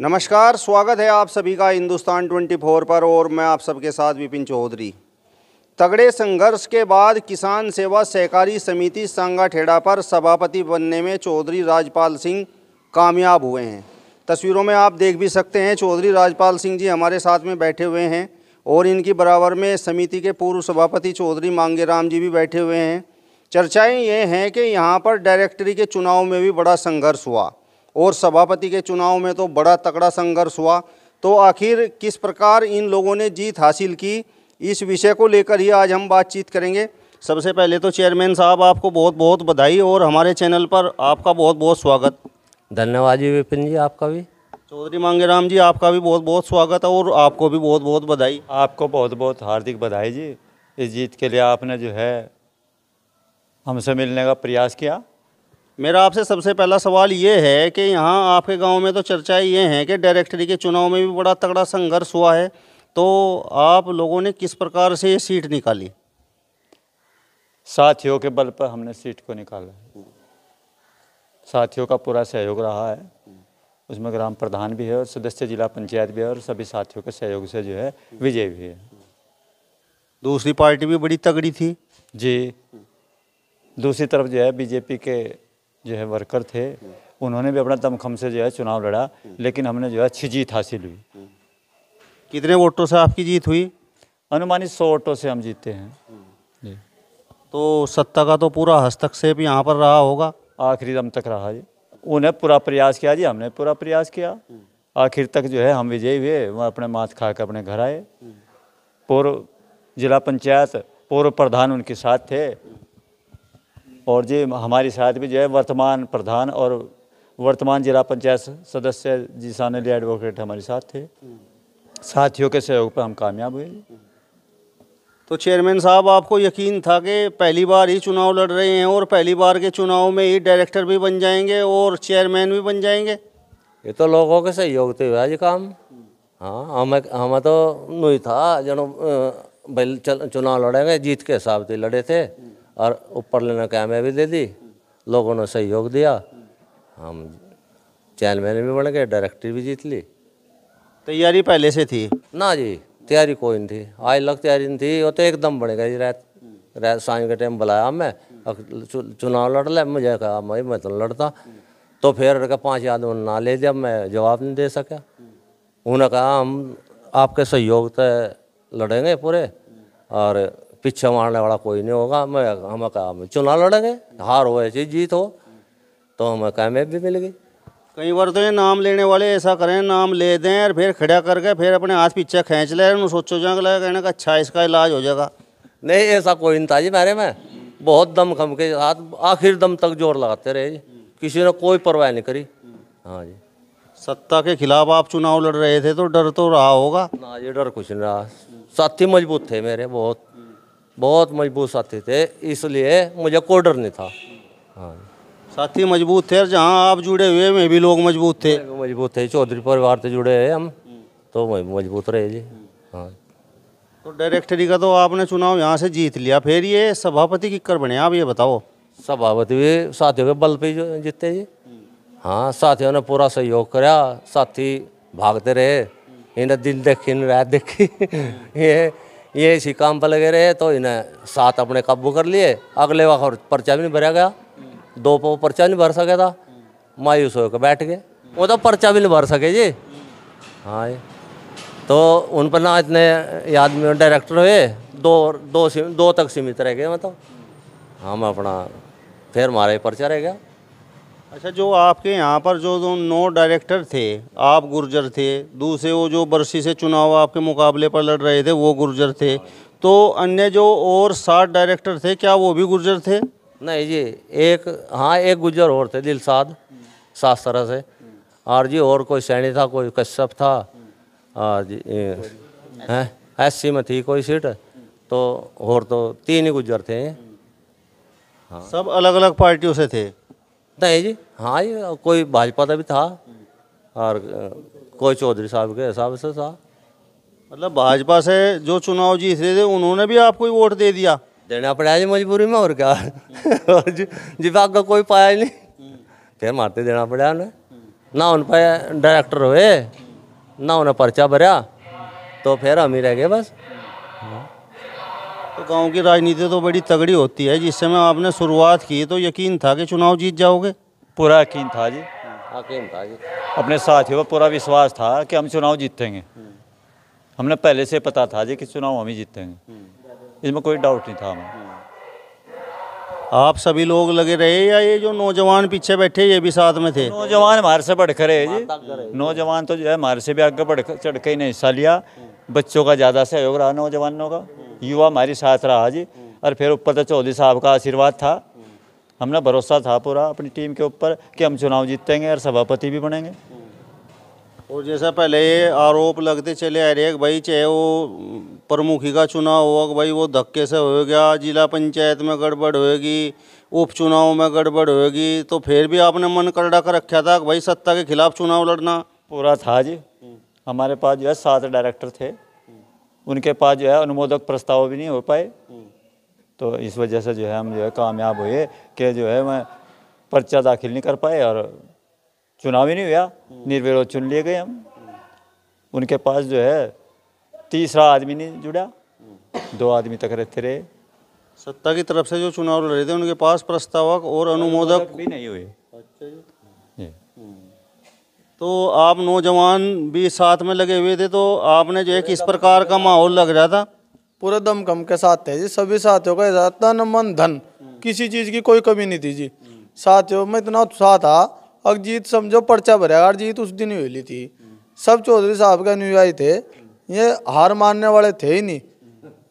नमस्कार, स्वागत है आप सभी का हिंदुस्तान 24 पर और मैं आप सबके साथ विपिन चौधरी। तगड़े संघर्ष के बाद किसान सेवा सहकारी समिति सांगाठेड़ा पर सभापति बनने में चौधरी राजपाल सिंह कामयाब हुए हैं। तस्वीरों में आप देख भी सकते हैं, चौधरी राजपाल सिंह जी हमारे साथ में बैठे हुए हैं और इनकी बराबर में समिति के पूर्व सभापति चौधरी मांगेराम जी भी बैठे हुए हैं। चर्चाएँ ये हैं कि यहाँ पर डायरेक्टरी के चुनाव में भी बड़ा संघर्ष हुआ और सभापति के चुनाव में तो बड़ा तगड़ा संघर्ष हुआ। तो आखिर किस प्रकार इन लोगों ने जीत हासिल की, इस विषय को लेकर ही आज हम बातचीत करेंगे। सबसे पहले तो चेयरमैन साहब, आपको बहुत बहुत बधाई और हमारे चैनल पर आपका बहुत बहुत स्वागत। धन्यवाद जी विपिन जी, आपका भी। चौधरी मांगेराम जी, आपका भी बहुत बहुत स्वागत है और आपको भी बहुत बहुत बधाई। आपको बहुत बहुत हार्दिक बधाई जी। इस जीत के लिए आपने जो है हमसे मिलने का प्रयास किया। मेरा आपसे सबसे पहला सवाल ये है कि यहाँ आपके गांव में तो चर्चाएं ये हैं कि डायरेक्टरी के चुनाव में भी बड़ा तगड़ा संघर्ष हुआ है, तो आप लोगों ने किस प्रकार से ये सीट निकाली? साथियों के बल पर हमने सीट को निकाला। साथियों का पूरा सहयोग रहा है, उसमें ग्राम प्रधान भी है और सदस्य जिला पंचायत भी है और सभी साथियों के सहयोग से जो है विजय भी है। दूसरी पार्टी भी बड़ी तगड़ी थी जी। दूसरी तरफ जो है बीजेपी के जो है वर्कर थे, उन्होंने भी अपना दमखम से जो है चुनाव लड़ा, लेकिन हमने जो है अच्छी जीत हासिल हुई। कितने वोटों से आपकी जीत हुई? अनुमानित 100 वोटों से हम जीते हैं जी। तो सत्ता का तो पूरा हस्तक्षेप यहाँ पर रहा होगा? आखिरी दम तक रहा जी। उन्हें पूरा प्रयास किया जी, हमने पूरा प्रयास किया। आखिर तक जो है हम विजयी हुए, वह अपने मात खा कर अपने घर आए। पूर्व जिला पंचायत पूर्व प्रधान उनके साथ थे और जी हमारे साथ भी जो है वर्तमान प्रधान और वर्तमान जिला पंचायत सदस्य जी सानली एडवोकेट हमारे साथ थे। साथियों के सहयोग पर हम कामयाब हुए। तो चेयरमैन साहब, आपको यकीन था कि पहली बार ही चुनाव लड़ रहे हैं और पहली बार के चुनाव में ही डायरेक्टर भी बन जाएंगे और चेयरमैन भी बन जाएंगे? ये तो लोगों के सहयोग से हुआ जी काम। हाँ, हमें तो नहीं था जनो भाई चुनाव लड़ेंगे, जीत के हिसाब से लड़े थे और ऊपर लेने कामयाबी दे दी। लोगों ने सहयोग दिया, हम चेयरमैन भी बन गए, डायरेक्टर भी जीत ली। तैयारी पहले से थी? ना जी, तैयारी कोई नहीं थी, आज लग तैयारी नहीं थी। वो तो एकदम बन गई। रात सांझ के टाइम बुलाया मैं, चुनाव लड़ ले। मुझे कहा मैं तो लड़ता, तो फिर 5 आदमी ना ले दिया, मैं जवाब नहीं दे सका। उन्होंने कहा हम आपके सहयोग से लड़ेंगे पूरे और पीछे मारने वाला कोई नहीं होगा। हमें कहा चुनाव लड़ेंगे, हार हो या जीत हो, तो हमें कामयाबी भी मिल गई। कई बार तो ये नाम लेने वाले ऐसा करें, नाम ले दें और फिर खड़ा करके फिर अपने हाथ पीछे खींच ले, सोचो जंग लगा, कहने का अच्छा इसका इलाज हो जाएगा। नहीं, ऐसा कोई नहीं था जी मेरे में। बहुत दम खम के साथ आखिर दम तक जोर लगाते रहे जी, किसी ने कोई परवाह नहीं करी। हाँ जी। सत्ता के खिलाफ आप चुनाव लड़ रहे थे तो डर तो रहा होगा? ना ये डर कुछ नहीं रहा। साथी मजबूत थे मेरे, बहुत बहुत मजबूत साथी थे, इसलिए मुझे कोई डर नहीं था। हाँ, साथी मजबूत थे और जहाँ आप जुड़े हुए में भी लोग मजबूत थे? मजबूत थे, चौधरी परिवार से जुड़े हैं हम, तो मजबूत रहे जी। हाँ। तो डायरेक्टरी का तो आपने चुनाव यहाँ से जीत लिया, फिर ये सभापति किक्कर बने, आप ये बताओ? सभापति भी साथियों के बल पे जीते जी। हाँ, साथियों ने पूरा सहयोग करा, साथी भागते रहे, इन्हें दिन देखी न रात देखी ये इसी काम पर लगे रहे, तो इन्हें साथ अपने काबू कर लिए। अगले वक्त पर्चा भी नहीं भरा गया, 2 पर्चा नहीं भर सके था, मायूस होकर बैठ गए। वो तो पर्चा भी नहीं भर सके जी। हाँ, तो उन पर ना इतने याद में डायरेक्टर हुए, दो तक सीमित रह गए। मतलब हम अपना फिर हमारा पर्चा रह गया। अच्छा, जो आपके यहाँ पर जो 9 डायरेक्टर थे, आप गुर्जर थे, दूसरे वो जो बरसी से चुनाव आपके मुकाबले पर लड़ रहे थे वो गुर्जर थे, तो अन्य जो और 60 डायरेक्टर थे, क्या वो भी गुर्जर थे? नहीं जी, एक गुर्जर और थे, दिलसाद सासरा से। और जी और कोई सैनी था, कोई कश्यप था, और जी SC में थी कोई सीट, तो और तो 3 ही गुर्जर थे। हाँ, सब अलग अलग पार्टियों से थे? नहीं जी, हाँ जी, कोई भाजपा का भी था और कोई चौधरी साहब के हिसाब से था। मतलब भाजपा से जो चुनाव जीत रहे थे उन्होंने भी आपको ही वोट दे दिया? देना पड़ा जी मजबूरी में, और क्या। विभाग का कोई पाया ही नहीं, फिर मारते देना पड़ा उन्हें। ना उन पर डायरेक्टर हुए ना उन्हें पर्चा भरा, तो फिर हम ही रह गए बस। तो गांव की राजनीति तो बड़ी तगड़ी होती है। जिस समय आपने शुरुआत की तो यकीन था कि चुनाव जीत जाओगे? पूरा यकीन था जी, यकीन था जी। अपने साथियों पर पूरा विश्वास था कि हम चुनाव जीतेंगे। हमने पहले से पता था जी कि चुनाव हम ही जीतेंगे, इसमें कोई डाउट नहीं था हमें। आप सभी लोग लगे रहे या ये जो नौजवान पीछे बैठे ये भी साथ में थे? नौजवान हमारे से बढ़कर है जी, नौजवान तो जो है हमारे से भी आगे बढ़ चढ़ के ही नहीं हिस्सा लिया। बच्चों का ज़्यादा सहयोग रहा, नौजवानों का, युवा हमारे साथ रहा जी। और फिर ऊपर तो चौधरी साहब का आशीर्वाद था, हमने भरोसा था पूरा अपनी टीम के ऊपर कि हम चुनाव जीतेंगे और सभापति भी बनेंगे। और जैसा पहले ये आरोप लगते चले आ रहे हैं कि भाई चाहे वो प्रमुखी का चुनाव हुआ कि भाई वो धक्के से हो गया, जिला पंचायत में गड़बड़ होएगी, उपचुनाव में गड़बड़ होएगी, तो फिर भी आपने मन करड़ा कर रखा था कि भाई सत्ता के खिलाफ चुनाव लड़ना? पूरा था जी। हमारे पास जो है 7 डायरेक्टर थे, उनके पास जो है अनुमोदक प्रस्ताव भी नहीं हो पाए, तो इस वजह से जो है हम जो है कामयाब हुए कि जो है मैं पर्चा दाखिल नहीं कर पाए और चुनाव ही नहीं हुआ, निर्विरोध चुन लिए गए हम। उनके पास जो है तीसरा आदमी नहीं जुड़ा, 2 आदमी तक रहते रहे। सत्ता की तरफ से जो चुनाव लड़ रहे थे उनके पास प्रस्तावक और अनुमोदक भी नहीं हुए। जी। तो आप नौजवान भी साथ में लगे हुए थे, तो आपने जो है किस प्रकार का माहौल लग रहा था? पूरे दमखम के साथ थे जी, सभी साथियों का ऐसा तन मन धन, किसी चीज़ की कोई कमी नहीं थी जी। साथियों में इतना उत्साह था, अब जीत समझो पर्चा भरेगा और जीत उस दिन ही हुई थी। सब चौधरी साहब के अनुयायी थे, ये हार मानने वाले थे ही नहीं।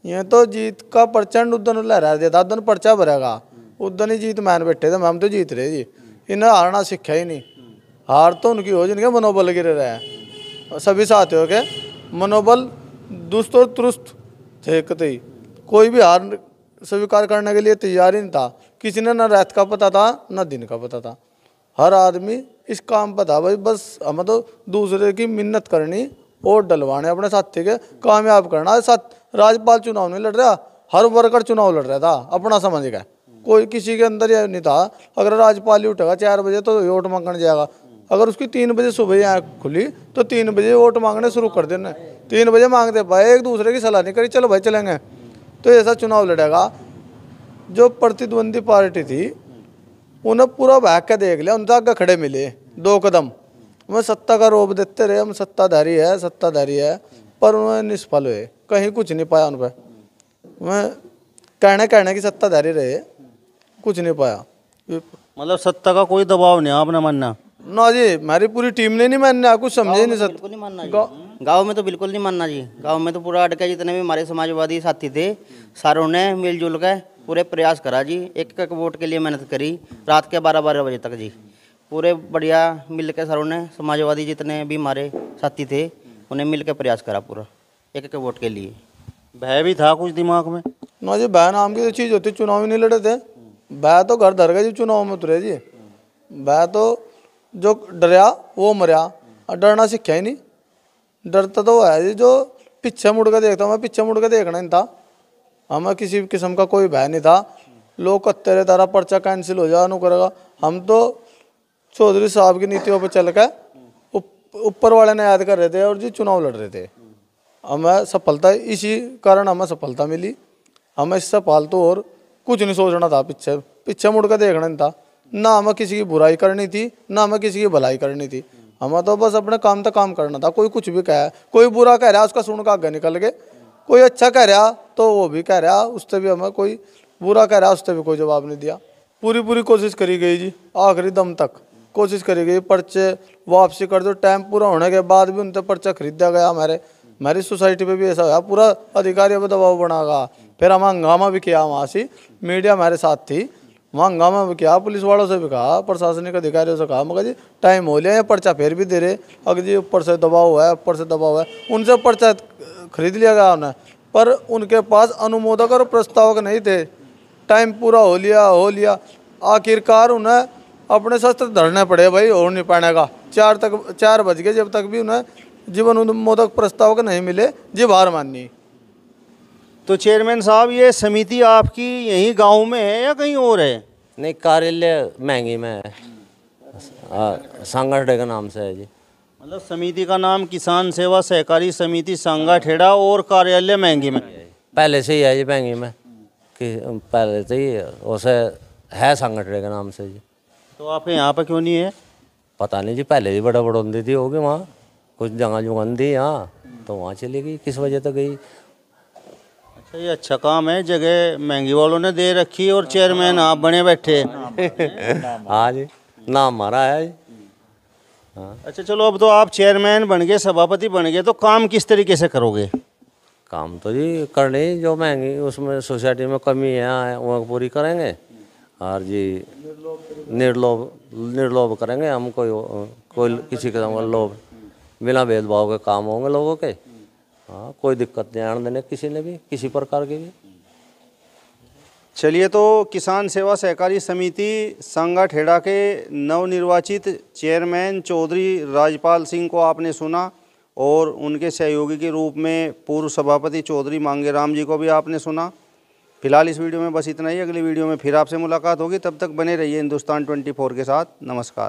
ये तो जीत का प्रचंड उद्दन लहरा देता, उद्दन पर्चा भरेगा उद्दन ही जीत मान बैठे थे, हम तो जीत रहे जी। इन्हें हारना सीखा ही नहीं, हार तो उनकी हो जिनके मनोबल गिरे रहे हैं। सभी साथियों के मनोबल दुस्त और तुरुस्त थे, कतई कोई भी हार स्वीकार करने के लिए तैयार ही नहीं था। किसी ने न रात का पता था न दिन का पता था, हर आदमी इस काम पर था भाई, बस हमें तो दूसरे की मिन्नत करनी और डलवाने अपने साथी के कामयाब करना। साथ राज्यपाल चुनाव नहीं लड़ रहा, हर वर्कर चुनाव लड़ रहा था अपना समझ गया, कोई किसी के अंदर यह नहीं था अगर राज्यपाल ही उठेगा 4 बजे तो वोट मांगने जाएगा, अगर उसकी 3 बजे सुबह आँख खुली तो 3 बजे वोट मांगने शुरू कर देना। 3 बजे मांगते भाई, एक दूसरे की सलाह नहीं करी, चलो भाई चलेंगे, तो ऐसा चुनाव लड़ेगा। जो प्रतिद्वंदी पार्टी थी उन्हें पूरा भाग के देख लिया, उनसे आगे खड़े मिले 2 कदम, हमें सत्ता का रोब देते रहे, हम सत्ताधारी है, पर उन्हें निष्फल हुए, कहीं कुछ नहीं पाया। उन पर मैं कहने की सत्ताधारी रहे, कुछ नहीं पाया। मतलब सत्ता का कोई दबाव नहीं आपने मानना? ना जी, हमारी पूरी टीम ने नहीं मानना, कुछ समझे नहीं सकते। बिल्कुल नहीं मानना जी, गाँव में तो बिल्कुल नहीं मानना जी। गाँव में तो पूरा अटके, जितने भी हमारे समाजवादी साथी थे सारों ने मिलजुल कर पूरे प्रयास करा जी, एक एक वोट के लिए मेहनत करी, रात के 12-12 बजे तक जी, पूरे बढ़िया मिल के सारों ने, समाजवादी जितने भी हमारे साथी थे उन्हें मिल के प्रयास करा पूरा एक एक वोट के लिए। भय भी था कुछ दिमाग में? ना जी, भय नाम की तो चीज़ होती, चुनाव ही नहीं लड़े थे, भय तो घर धर गए जी, चुनाव में उतरे जी। भय तो जो डरया वो मरया, और डरना सीखा ही नहीं। डरता तो है जी जो पीछे मुड़ के देखता, मैं पीछे मुड़ के देखना नहीं था, हमें किसी किस्म का कोई भय नहीं था। लोग कहते रहे तारा पर्चा कैंसिल हो जा, नु करेगा, हम तो चौधरी साहब की नीतियों पर चल कर ऊपर वाले ने याद कर रहे थे और जी चुनाव लड़ रहे थे। हमें सफलता, इसी कारण हमें सफलता मिली। हमें इससे फालतू और कुछ नहीं सोचना था, पीछे मुड़ कर देखना नहीं था, ना हमें किसी की बुराई करनी थी ना हमें किसी की भलाई करनी थी। हमें तो बस अपने काम तक काम करना था। कोई कुछ भी कहे, कोई बुरा कह रहा उसका सुन का आगे निकल गए, कोई अच्छा कह रहा तो वो भी कह रहा, उससे भी हमें कोई बुरा कह रहा उससे भी कोई जवाब नहीं दिया। पूरी कोशिश करी गई जी, आखिरी दम तक कोशिश करी गई। पर्चे वापसी कर दो, टाइम पूरा होने के बाद भी उनसे पर्चा खरीदा गया। हमारी सोसाइटी पे भी ऐसा हुआ, पूरा अधिकारियों पर दबाव बनागा। फिर हम हंगामा भी किया, वहाँ से मीडिया हमारे साथ थी, वहाँ हंगामा भी किया, पुलिस वालों से भी कहा, प्रशासनिक अधिकारियों से कहा, मगर जी टाइम हो लिया, ये पर्चा फिर भी दे रहे, अगर जी ऊपर से दबाव है, उनसे पर्चा खरीद लिया गया उन्हें, पर उनके पास अनुमोदक और प्रस्तावक नहीं थे। टाइम पूरा हो लिया, आखिरकार उन्हें अपने शस्त्र धरने पड़े, भाई और नहीं पाने का। 4 बज गए, जब तक भी उन्हें जीवन अनुमोदक प्रस्तावक नहीं मिले, जी हार माननी। तो चेयरमैन साहब, ये समिति आपकी यहीं गांव में है या कहीं और है? नहीं, कार्यालय महंगी में है। सांगाठेड़ा के नाम से है जी। मतलब समिति का नाम किसान सेवा सहकारी समिति सांगाठेड़ा और कार्यालय महंगी में। पहले से ही है जी महंगी में, कि पहले से ही उसे है सांगाठेड़ा के नाम से जी। तो आपके यहाँ पर क्यों नहीं है? पता नहीं जी, पहले भी बड़ा बड़ोंदी थी होगी वहाँ, कुछ जगह जुगन थी यहाँ, तो वहाँ चली गई, किस वजह से गई। अच्छा, ये अच्छा काम है, जगह महंगी वालों ने दे रखी और चेयरमैन आप बने बैठे। हाँ जी, नाम हमारा है जी। हाँ, अच्छा चलो, अब तो आप चेयरमैन बन गए, सभापति बन गए, तो काम किस तरीके से करोगे? काम तो जी करने ही, जो महंगी उसमें सोसाइटी में कमी है वो पूरी करेंगे, और जी निर्लोभ करेंगे हम। कोई किसी किस्म का लोभ, बिना भेदभाव के काम होंगे लोगों के। हाँ, कोई दिक्कत नहीं आने देने किसी ने भी, किसी प्रकार की भी। चलिए, तो किसान सेवा सहकारी समिति सांगाठेड़ा के नवनिर्वाचित चेयरमैन चौधरी राजपाल सिंह को आपने सुना, और उनके सहयोगी के रूप में पूर्व सभापति चौधरी मांगेराम जी को भी आपने सुना। फिलहाल इस वीडियो में बस इतना ही। अगली वीडियो में फिर आपसे मुलाकात होगी, तब तक बने रहिए हिंदुस्तान 24 के साथ। नमस्कार।